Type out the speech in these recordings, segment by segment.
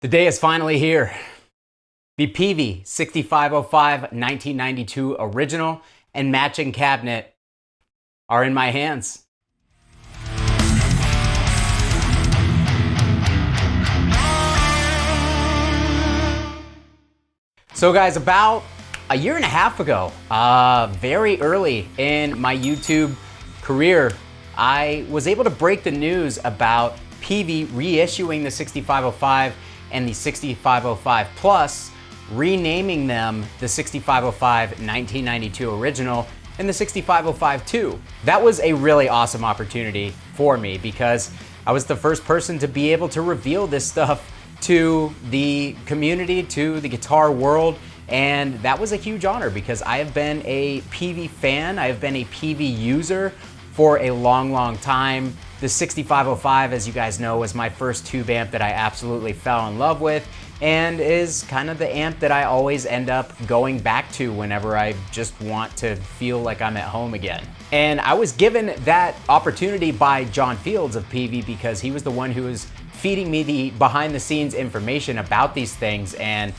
The day is finally here. The Peavey 6505 1992 original and matching cabinet are in my hands. So guys, about a year and a half ago, very early in my YouTube career, I was able to break the news about Peavey reissuing the 6505 and the 6505 Plus, renaming them the 6505 1992 original and the 6505 2. That was a really awesome opportunity for me because I was the first person to be able to reveal this stuff to the community, to the guitar world, and that was a huge honor because I have been a Peavey fan, I have been a Peavey user for a long time. The 6505, as you guys know, was my first tube amp that I absolutely fell in love with and is kind of the amp that I always end up going back to whenever I just want to feel like I'm at home again. And I was given that opportunity by John Fields of Peavey because he was the one who was feeding me the behind the scenes information about these things, and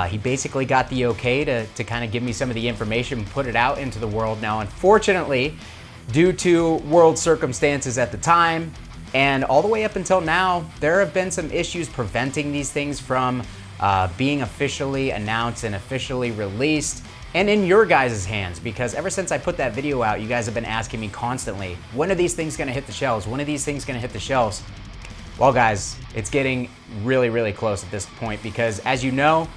he basically got the okay to kind of give me some of the information, put it out into the world. Now, unfortunately, due to world circumstances at the time and all the way up until now, there have been some issues preventing these things from being officially announced and officially released and in your guys' hands, because ever since I put that video out, you guys have been asking me constantly, when are these things gonna hit the shelves? When are these things gonna hit the shelves? Well guys, it's getting really close at this point because, as you know,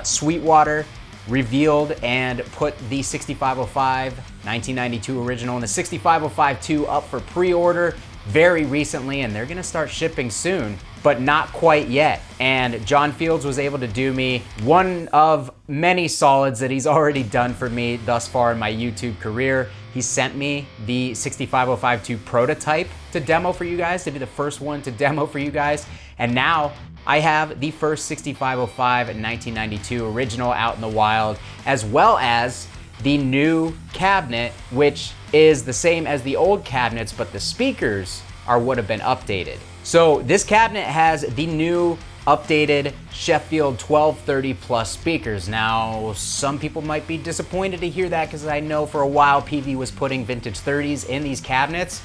Sweetwater revealed and put the 6505 1992 original and the 6505 2 up for pre-order very recently, and they're gonna start shipping soon, but not quite yet. And John Fields was able to do me one of many solids that he's already done for me thus far in my YouTube career. He sent me the 6505 2 prototype to demo for you guys, to be the first one to demo for you guys. And now I have the first 6505 1992 original out in the wild, as well as the new cabinet, which is the same as the old cabinets, but the speakers are what have been updated. So this cabinet has the new updated Sheffield 1230 Plus speakers. Now, some people might be disappointed to hear that because I know for a while Peavey was putting vintage 30s in these cabinets.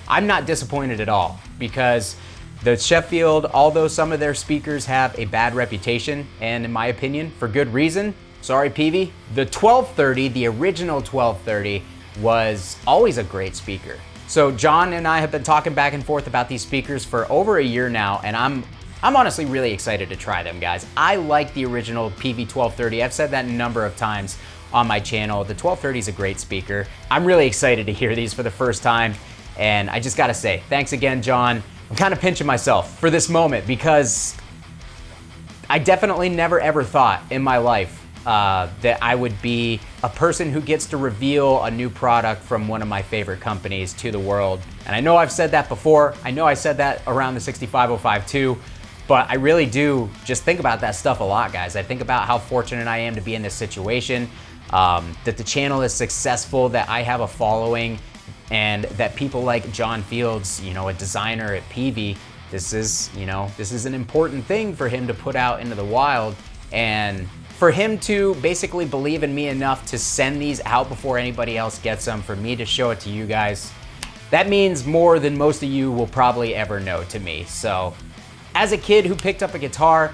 I'm not disappointed at all because the Sheffield, although some of their speakers have a bad reputation, and in my opinion, for good reason, sorry Peavey, the 1230, the original 1230, was always a great speaker. So John and I have been talking back and forth about these speakers for over a year now, and I'm honestly really excited to try them, guys. I like the original Peavey 1230. I've said that a number of times on my channel. The 1230 is a great speaker. I'm really excited to hear these for the first time, and I just gotta say, thanks again, John. I'm kind of pinching myself for this moment because I definitely never ever thought in my life that I would be a person who gets to reveal a new product from one of my favorite companies to the world. And I know I've said that before. I know I said that around the 6505 too, but I really do just think about that stuff a lot, guys. I think about how fortunate I am to be in this situation, that the channel is successful, that I have a following, and that people like John Fields, you know, a designer at Peavey, this is an important thing for him to put out into the wild, and for him to basically believe in me enough to send these out before anybody else gets them, for me to show it to you guys, that means more than most of you will probably ever know to me. So, as a kid who picked up a guitar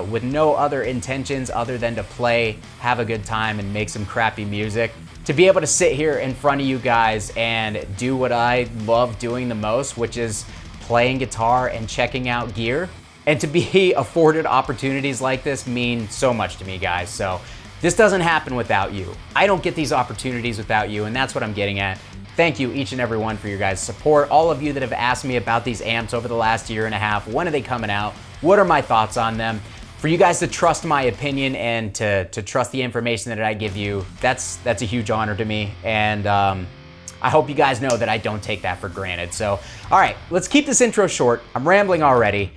with no other intentions other than to play, have a good time, and make some crappy music, to be able to sit here in front of you guys and do what I love doing the most, which is playing guitar and checking out gear, and to be afforded opportunities like this mean so much to me, guys. So this doesn't happen without you. I don't get these opportunities without you, and that's what I'm getting at. Thank you, each and every one, for your guys' support. All of you that have asked me about these amps over the last year and a half. When are they coming out? What are my thoughts on them? For you guys to trust my opinion and to trust the information that I give you, that's a huge honor to me. And I hope you guys know that I don't take that for granted. So, all right, let's keep this intro short. I'm rambling already.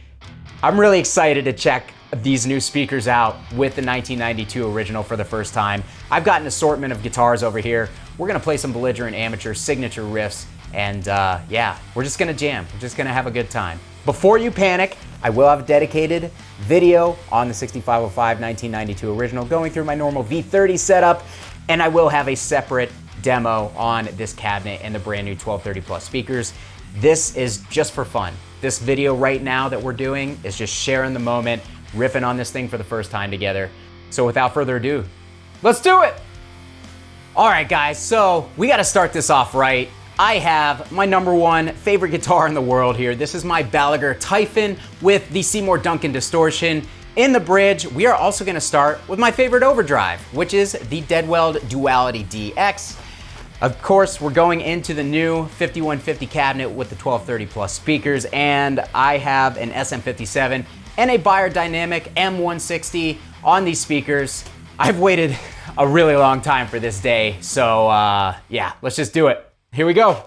I'm really excited to check these new speakers out with the 1992 original for the first time. I've got an assortment of guitars over here. We're gonna play some belligerent amateur signature riffs, and yeah, we're just gonna jam. We're just gonna have a good time. Before you panic, I will have a dedicated video on the 6505 1992 original going through my normal V30 setup, and I will have a separate demo on this cabinet and the brand new 1230 Plus speakers. This is just for fun. This video right now that we're doing is just sharing the moment, riffing on this thing for the first time together. So without further ado, let's do it. All right, guys, so we gotta start this off right. I have my #1 favorite guitar in the world here. This is my Gallagher Typhon with the Seymour Duncan distortion. In the bridge, we are also gonna start with my favorite overdrive, which is the Deadweld Duality DX. Of course, we're going into the new 5150 cabinet with the 1230 Plus speakers, and I have an SM57 and a Beyerdynamic M160 on these speakers. I've waited a really long time for this day, so yeah, let's just do it. Here we go.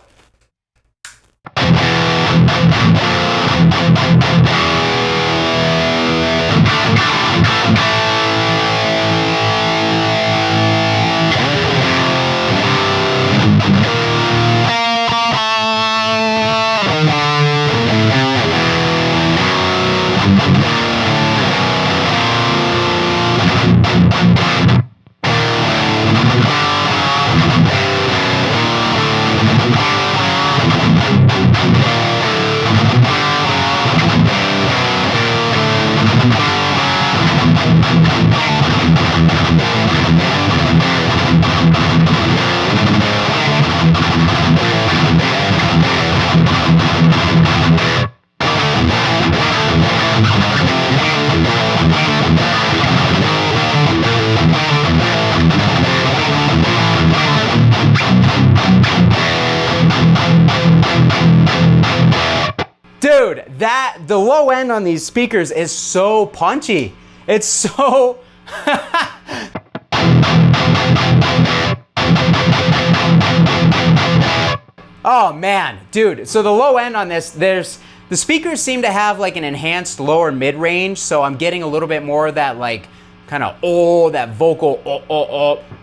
Dude, the low end on these speakers is so punchy. It's so... Oh man, dude, so the low end on this, the speakers seem to have like an enhanced lower mid-range, so I'm getting a little bit more of that like kind of that vocal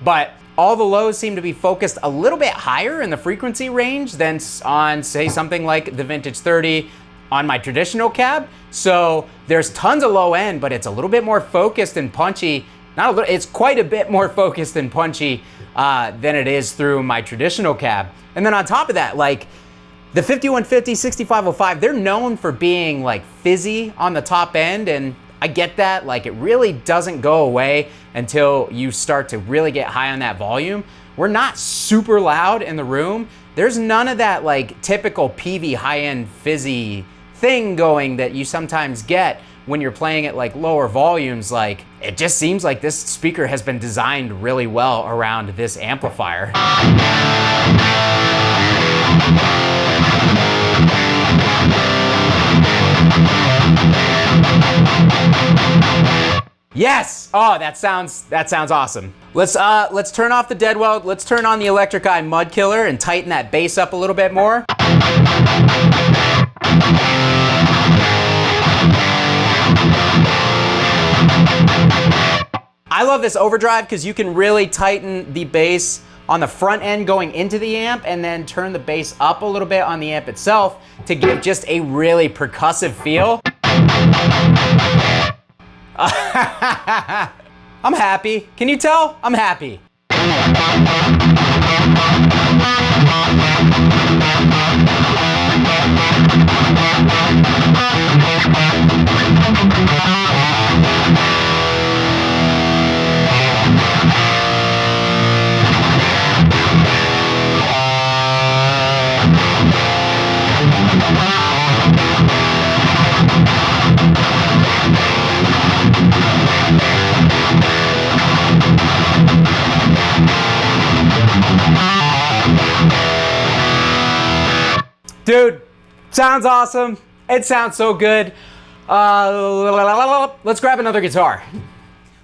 but all the lows seem to be focused a little bit higher in the frequency range than on, say, something like the Vintage 30 on my traditional cab. So there's tons of low end, but it's a little bit more focused and punchy. Not a little, it's quite a bit more focused and punchy than it is through my traditional cab. And then on top of that, like the 5150, 6505, they're known for being like fizzy on the top end, and I get that. Like it really doesn't go away until you start to really get high on that volume. We're not super loud in the room. There's none of that like typical Peavey high-end fizzy thing going that you sometimes get when you're playing at like lower volumes. Like it just seems like this speaker has been designed really well around this amplifier. Yes! Oh, that sounds awesome. Let's turn off the Deadweld. Let's turn on the Electric Eye Mud Killer and tighten that bass up a little bit more. I love this overdrive because you can really tighten the bass on the front end going into the amp and then turn the bass up a little bit on the amp itself to give just a really percussive feel. I'm happy. Can you tell? I'm happy. Dude, sounds awesome. It sounds so good. Let's grab another guitar.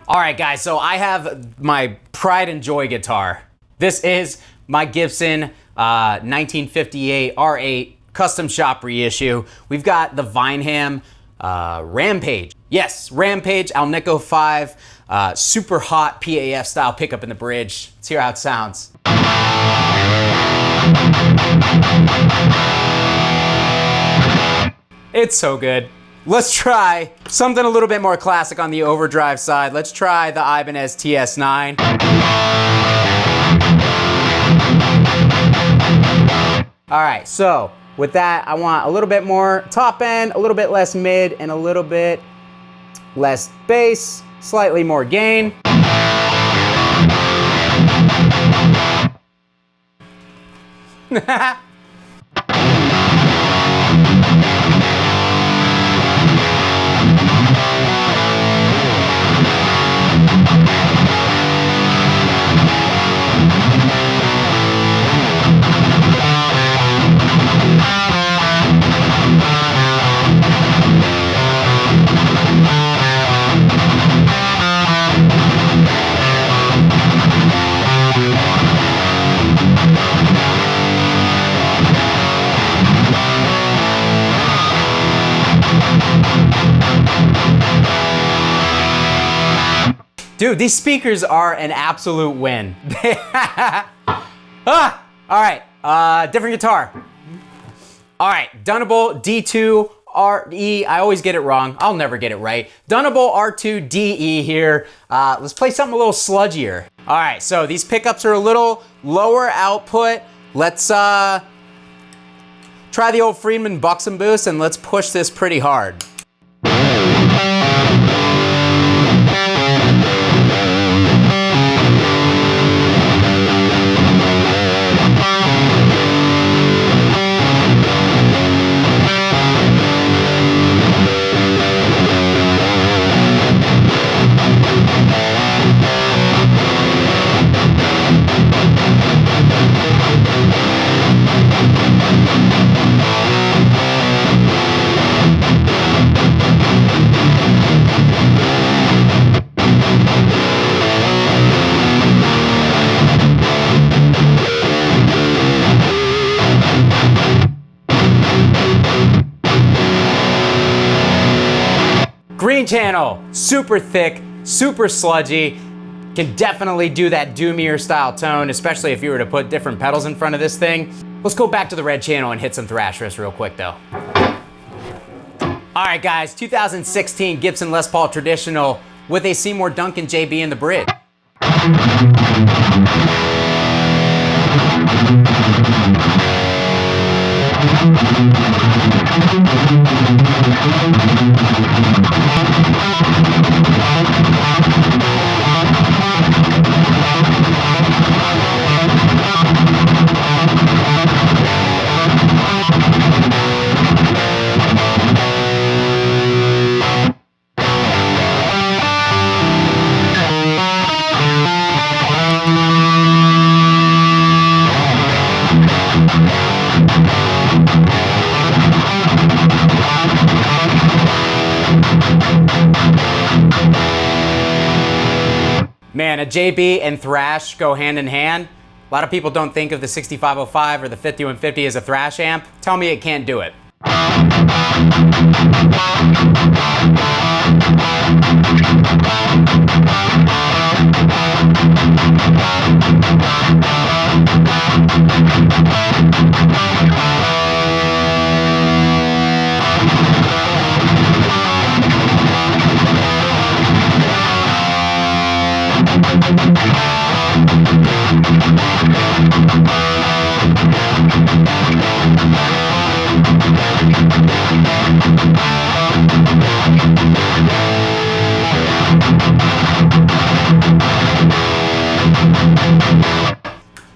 All right, guys, so I have my pride and joy guitar. This is my Gibson 1958 R8 custom shop reissue. We've got the Vineham Rampage. Yes, Rampage Alnico 5, super hot PAF style pickup in the bridge. Let's hear how it sounds. It's so good. let's try something a little bit more classic on the overdrive side. Let's try the Ibanez TS9. All right, so with that, I want a little bit more top end, a little bit less mid, and a little bit less bass, slightly more gain. Dude, these speakers are an absolute win. All right, different guitar. All right, Dunable D2R. I always get it wrong. I'll never get it right. Dunable R2DE here. Let's play something a little sludgier. All right, so these pickups are a little lower output. Let's try the old Friedman Buxom boost and let's push this pretty hard. Green channel, super thick, super sludgy. Can definitely do that doomier style tone, especially if you were to put different pedals in front of this thing. Let's go back to the red channel and hit some thrash riffs real quick though. All right guys, 2016 Gibson Les Paul Traditional with a Seymour Duncan JB in the bridge. Man, a JB and thrash go hand in hand. A lot of people don't think of the 6505 or the 5150 as a thrash amp. Tell me it can't do it.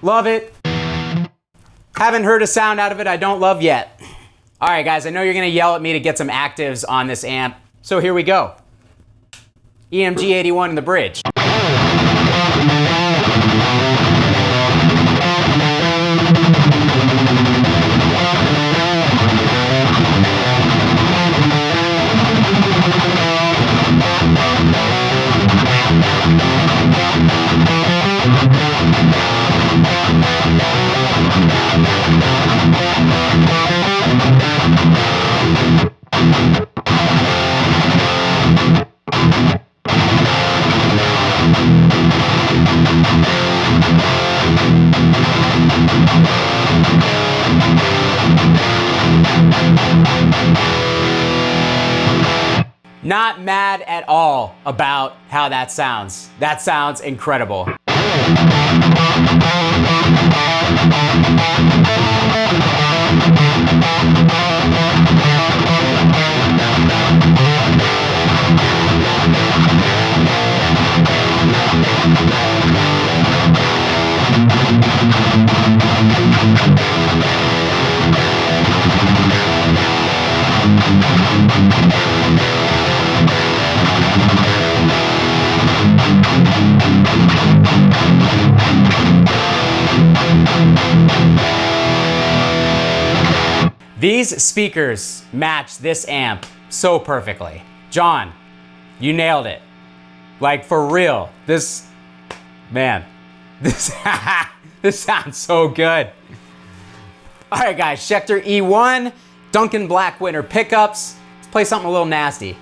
Love it. Haven't heard a sound out of it I don't love yet. All right, guys, I know you're gonna yell at me to get some actives on this amp, so here we go. EMG 81 in the bridge. Not mad at all about how that sounds. That sounds incredible. These speakers match this amp so perfectly. John, you nailed it. Like, for real. This sounds so good. All right, guys, Schecter E1, Duncan Black Winter pickups. Let's play something a little nasty.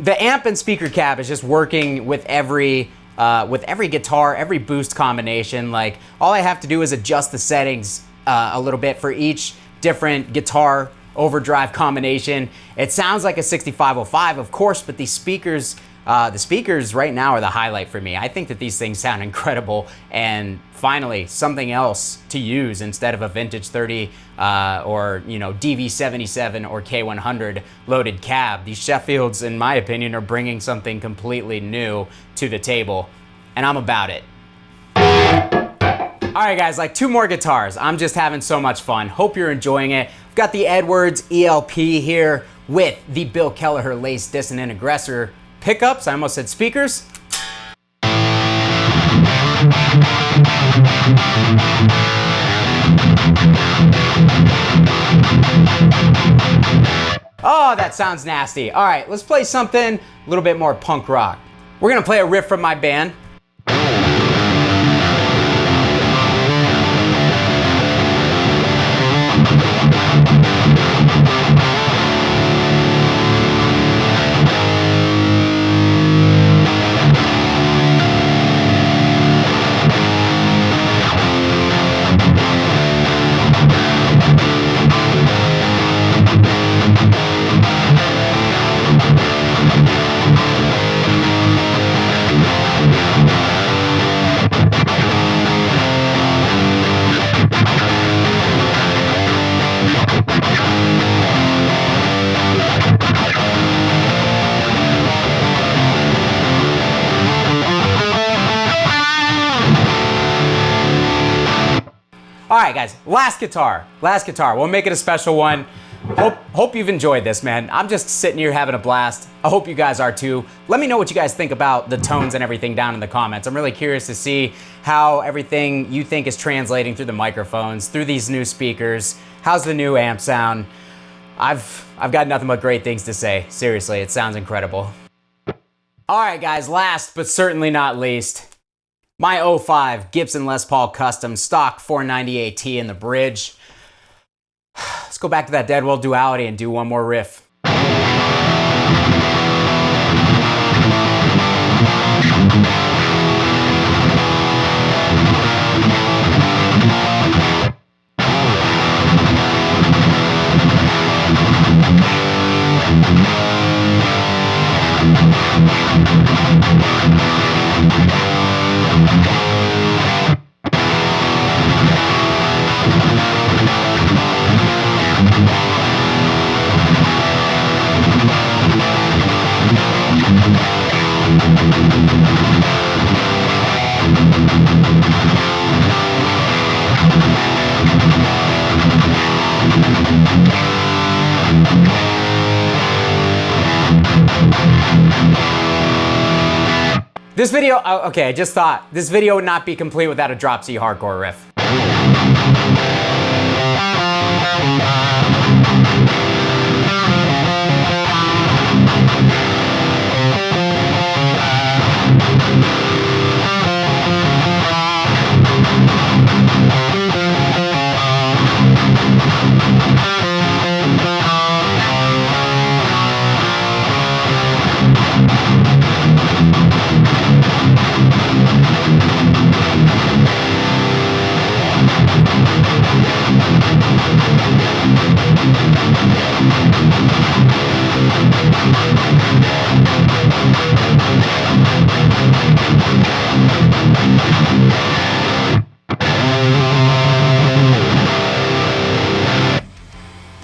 The amp and speaker cab is just working with every guitar, every boost combination. Like, all I have to do is adjust the settings a little bit for each different guitar overdrive combination. It sounds like a 6505, of course, but the speakers right now are the highlight for me. I think that these things sound incredible, and finally something else to use instead of a vintage 30 or DV77 or K100 loaded cab. These Sheffields, in my opinion, are bringing something completely new to the table, and I'm about it. All right, guys, like 2 more guitars. I'm just having so much fun. Hope you're enjoying it. I've got the Edwards ELP here with the Bill Kelleher Lace Dissonant Aggressor pickups. I almost said speakers. Oh, that sounds nasty. All right, let's play something a little bit more punk rock. We're gonna play a riff from my band. All right, guys, last guitar. We'll make it a special one. Hope you've enjoyed this, man. I'm just sitting here having a blast. I hope you guys are too. Let me know what you guys think about the tones and everything down in the comments. I'm really curious to see how everything you think is translating through the microphones, through these new speakers. How's the new amp sound? I've got nothing but great things to say. Seriously, it sounds incredible. All right, guys, last but certainly not least, my 05 Gibson Les Paul Custom stock 498T in the bridge. Let's go back to that Deadwell Duality and do one more riff. This video, okay, I just thought, this video would not be complete without a drop C hardcore riff.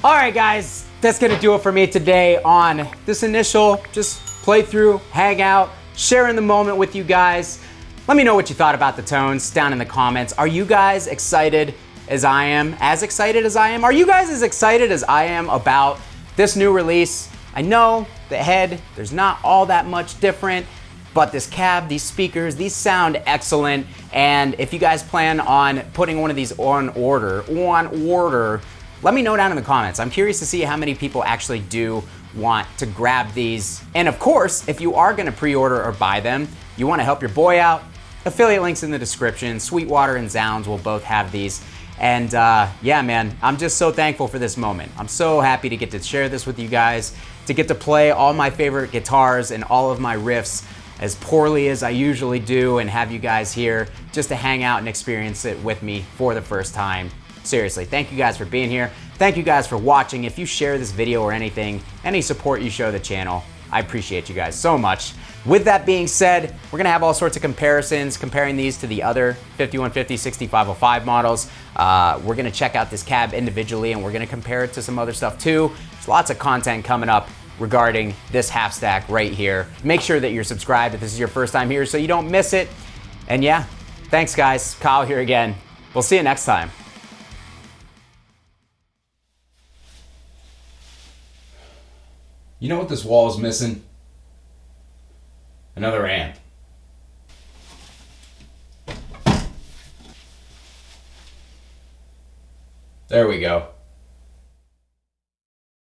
All right, guys, that's gonna do it for me today on this initial just playthrough, hang out, sharing the moment with you guys. Let me know what you thought about the tones down in the comments. Are you guys excited as I am? As excited as I am? Are you guys as excited as I am about this new release? I know the head, there's not all that much different, but this cab, these speakers, these sound excellent. And if you guys plan on putting one of these on order, let me know down in the comments. I'm curious to see how many people actually do want to grab these. And of course, if you are gonna pre-order or buy them, you wanna help your boy out, affiliate links in the description. Sweetwater and Zounds will both have these. And yeah, man, I'm just so thankful for this moment. I'm so happy to get to share this with you guys, to get to play all my favorite guitars and all of my riffs as poorly as I usually do, and have you guys here just to hang out and experience it with me for the first time. Seriously, thank you guys for being here. Thank you guys for watching. If you share this video or anything, any support you show the channel, I appreciate you guys so much. With that being said, we're gonna have all sorts of comparisons, comparing these to the other 5150, 6505 models. We're gonna check out this cab individually, and we're gonna compare it to some other stuff too. There's lots of content coming up regarding this half stack right here. Make sure that you're subscribed if this is your first time here so you don't miss it. And yeah, thanks guys. Kyle here again. We'll see you next time. You know what this wall is missing? Another amp. There we go.